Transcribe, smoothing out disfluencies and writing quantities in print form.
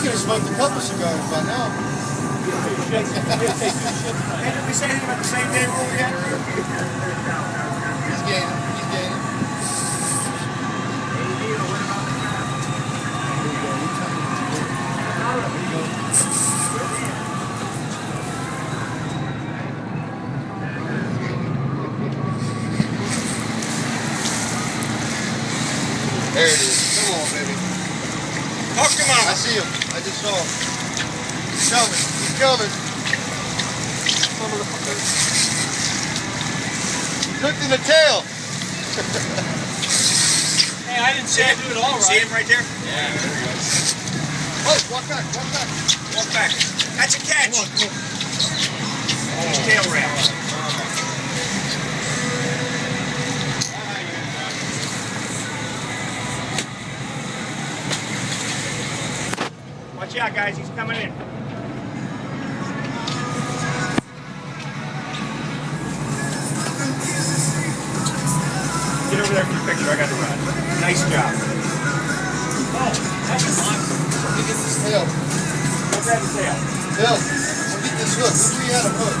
could have smoked a couple cigars by now. Hey, did we say anything about the same day rule yet? He's gaining. He's gaining. There it is. Come on, baby. Oh, come on. I see him. I just saw him. He's coming. He's coming. He's hooked in the tail. Hey, I didn't see him do it all right. See him right there? Yeah, there he goes. Oh, walk back, walk back. Walk back. That's a catch. Come on, come on. Oh, tail wrap. Watch out, guys. He's coming in. Get over there for the picture. I got the rod. Nice job. Oh, that's awesome. Let me get this tail. Go grab the tail. Bill, we'll get this hook. Look where you had a hook.